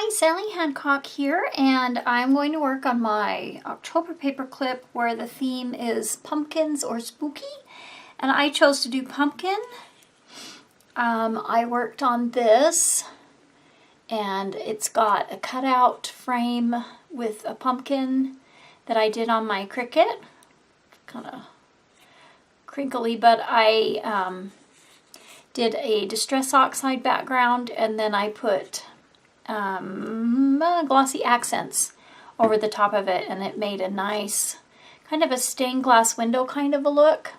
Hi, Sally Hancock here, and I'm going to work on my October paper clip where the theme is pumpkins or spooky, and I chose to do pumpkin. I worked on this, and it's got a cutout frame with a pumpkin that I did on my Cricut. Kind of crinkly, but I did a Distress Oxide background, and then I put glossy accents over the top of it, and it made a nice kind of a stained glass window kind of a look.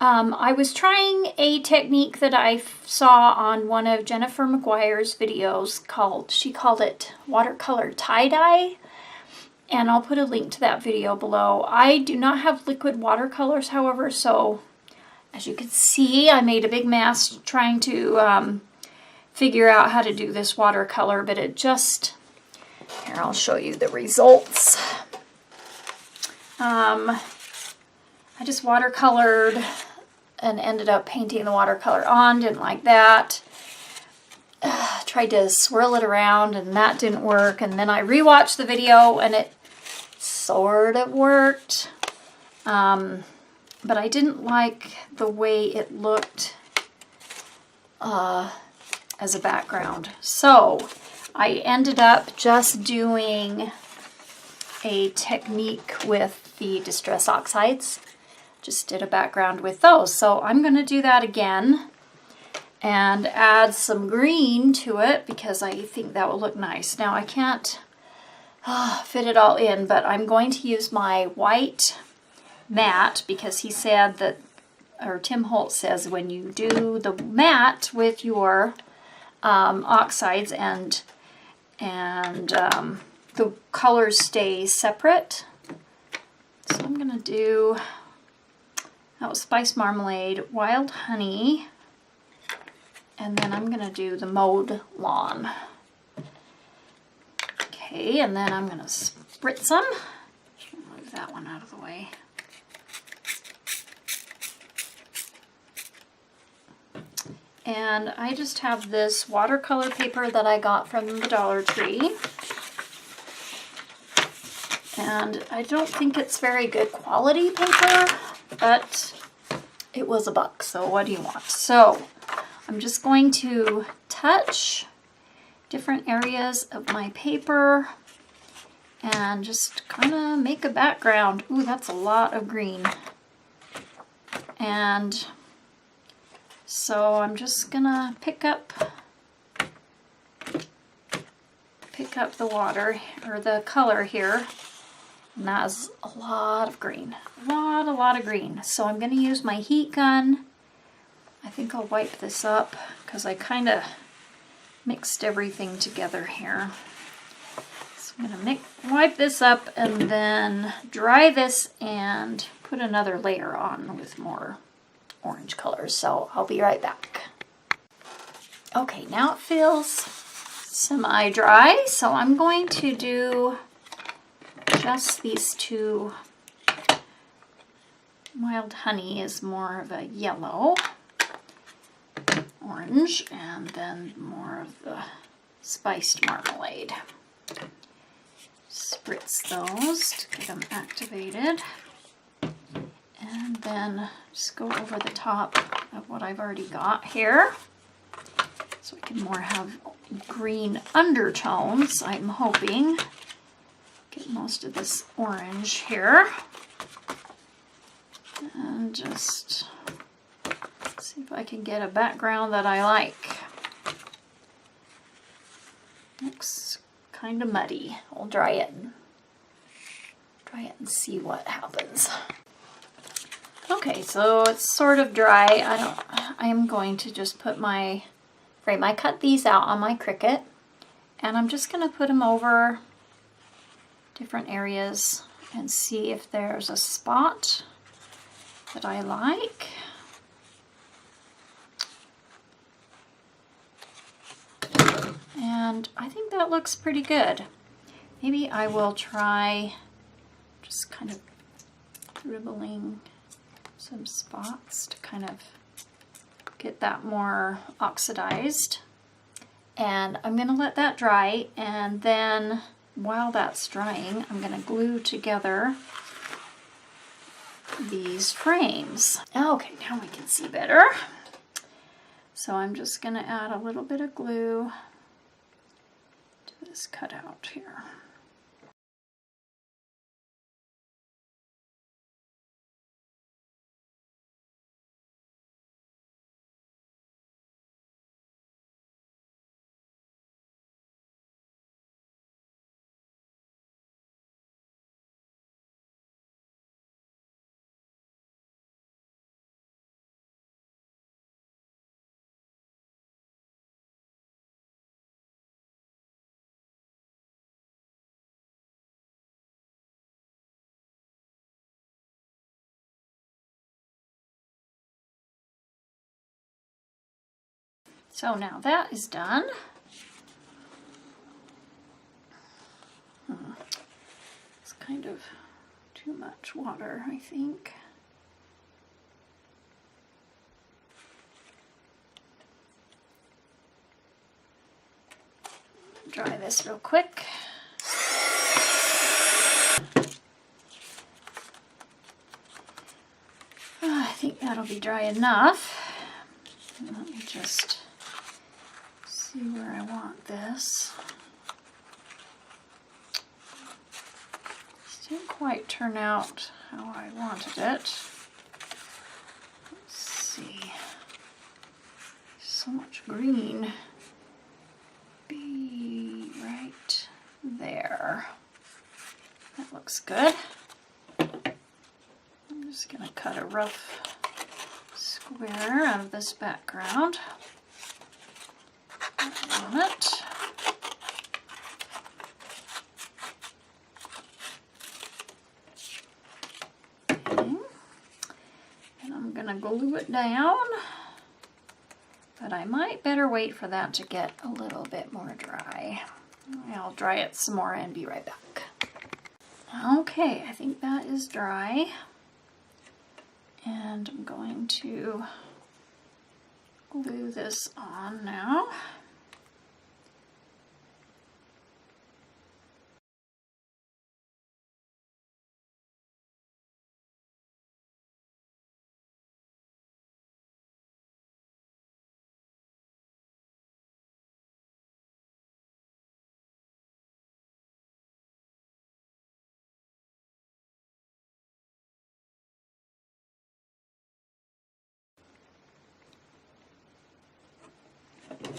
I was trying a technique that I saw on one of Jennifer McGuire's videos she called it watercolor tie-dye, and I'll put a link to that video below. I do not have liquid watercolors, however, so as you can see, I made a big mess trying to figure out how to do this watercolor, but it just, here, I'll show you the results. I just watercolored and ended up painting the watercolor on, didn't like that. Tried to swirl it around and that didn't work, and then I rewatched the video and it sort of worked. But I didn't like the way it looked as a background. So I ended up just doing a technique with the Distress Oxides. Just did a background with those. So I'm going to do that again and add some green to it because I think that will look nice. Now I can't fit it all in, but I'm going to use my white matte because he said that, or Tim Holt says, when you do the matte with your oxides and the colors stay separate. So I'm gonna do, that was Spice Marmalade, Wild Honey, and then I'm gonna do the Mowed Lawn. Okay, and then I'm gonna spritz them. Move that one out of the way. And I just have this watercolor paper that I got from the Dollar Tree. And I don't think it's very good quality paper, but it was $1, so what do you want? So I'm just going to touch different areas of my paper and just kind of make a background. Ooh, that's a lot of green. And so I'm just gonna pick up the water, or the color here, and that is a lot of green, a lot of green. So I'm gonna use my heat gun. I think I'll wipe this up because I kind of mixed everything together here. So I'm gonna wipe this up and then dry this and put another layer on with more orange colors, so I'll be right back. Okay, now it feels semi-dry, so I'm going to do just these two. Wild Honey is more of a yellow, orange, and then more of the Spiced Marmalade. Spritz those to get them activated. And then just go over the top of what I've already got here. So we can more have green undertones, I'm hoping. Get most of this orange here. And just see if I can get a background that I like. Looks kind of muddy. I'll dry it and see what happens. Okay, so it's sort of dry. I am going to just put my frame. I cut these out on my Cricut, and I'm just going to put them over different areas and see if there's a spot that I like. And I think that looks pretty good. Maybe I will try just kind of dribbling some spots to kind of get that more oxidized. And I'm gonna let that dry, and then while that's drying, I'm gonna glue together these frames. Okay, now we can see better. So I'm just gonna add a little bit of glue to this cutout here. So now that is done. It's kind of too much water, I think. Dry this real quick. I think that'll be dry enough. Let me just see where I want this. This didn't quite turn out how I wanted it. Let's see. So much green. Be right there. That looks good. I'm just going to cut a rough square out of this background. On it. Okay. And I'm going to glue it down, but I might better wait for that to get a little bit more dry. I'll dry it some more and be right back. Okay, I think that is dry. And I'm going to glue this on now.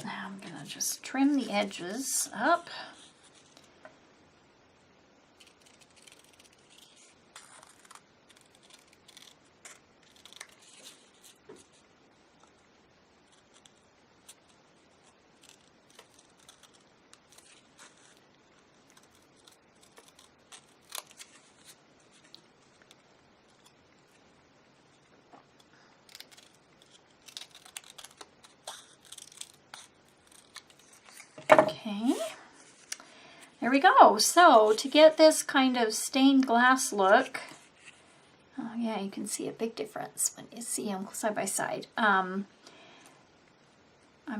Now I'm going to just trim the edges up. Okay, there we go. So to get this kind of stained glass look, oh yeah, you can see a big difference when you see them side by side. I'm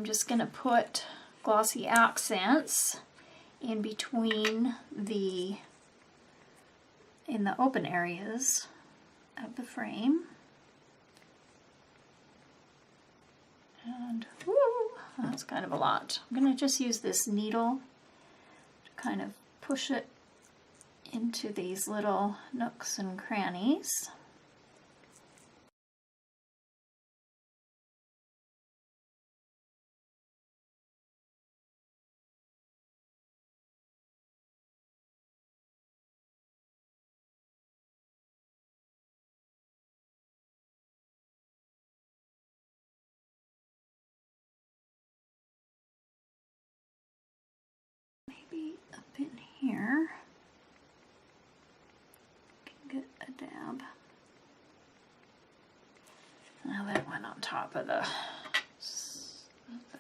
just going to put glossy accents in between in the open areas of the frame. And woo, that's kind of a lot. I'm going to just use this needle to kind of push it into these little nooks and crannies. Maybe up in here, can get a dab. Now that went on top of the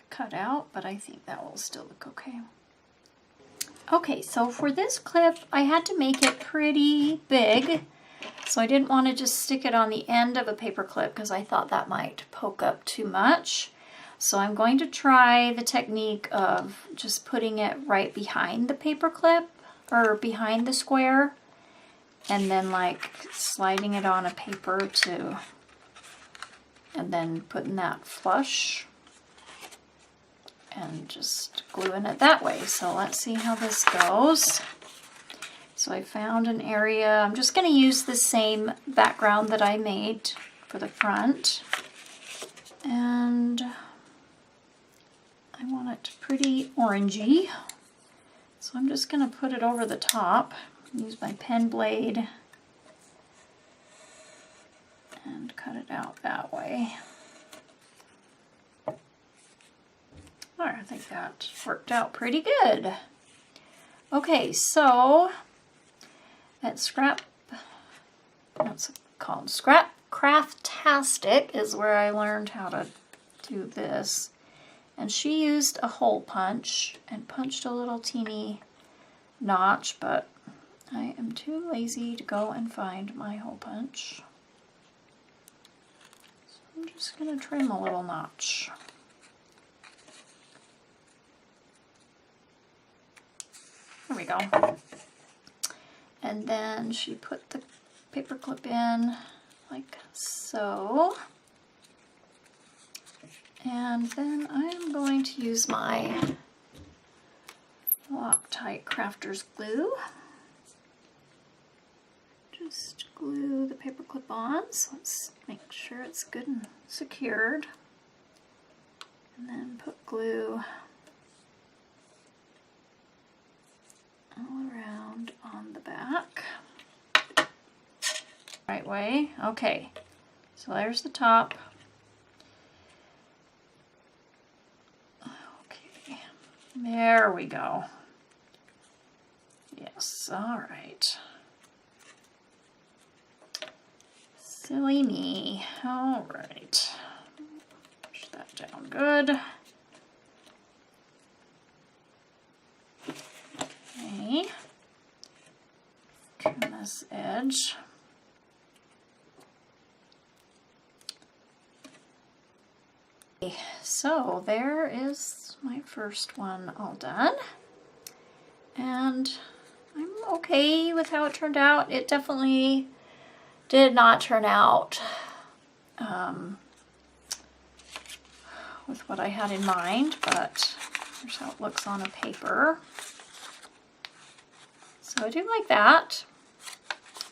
cutout, but I think that will still look okay. Okay, so for this clip, I had to make it pretty big. So I didn't want to just stick it on the end of a paper clip because I thought that might poke up too much. So I'm going to try the technique of just putting it right behind the paper clip or behind the square, and then like sliding it on a paper to, and then putting that flush and just gluing it that way. So let's see how this goes. So I found an area. I'm just going to use the same background that I made for the front. And I want it pretty orangey. So I'm just going to put it over the top. Use my pen blade and cut it out that way. All right, I think that worked out pretty good. Okay, so at what's it called? Scrap Craftastic is where I learned how to do this. And she used a hole punch and punched a little teeny notch, but I am too lazy to go and find my hole punch. So I'm just going to trim a little notch. There we go. And then she put the paper clip in like so. And then I'm going to use my Loctite Crafters glue. Just glue the paper clip on, so let's make sure it's good and secured. And then put glue all around on the back. Right way. Okay, so there's the top. Okay, there we go. Yes, all right. Silly me. All right. Push that down good. Okay. Trim this edge. Okay, so there is my first one all done. And I'm okay with how it turned out. It definitely did not turn out with what I had in mind, but here's how it looks on a paper. So I do like that.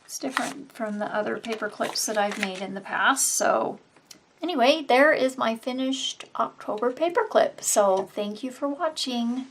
It's different from the other paper clips that I've made in the past. So anyway, there is my finished October paper clip. So thank you for watching.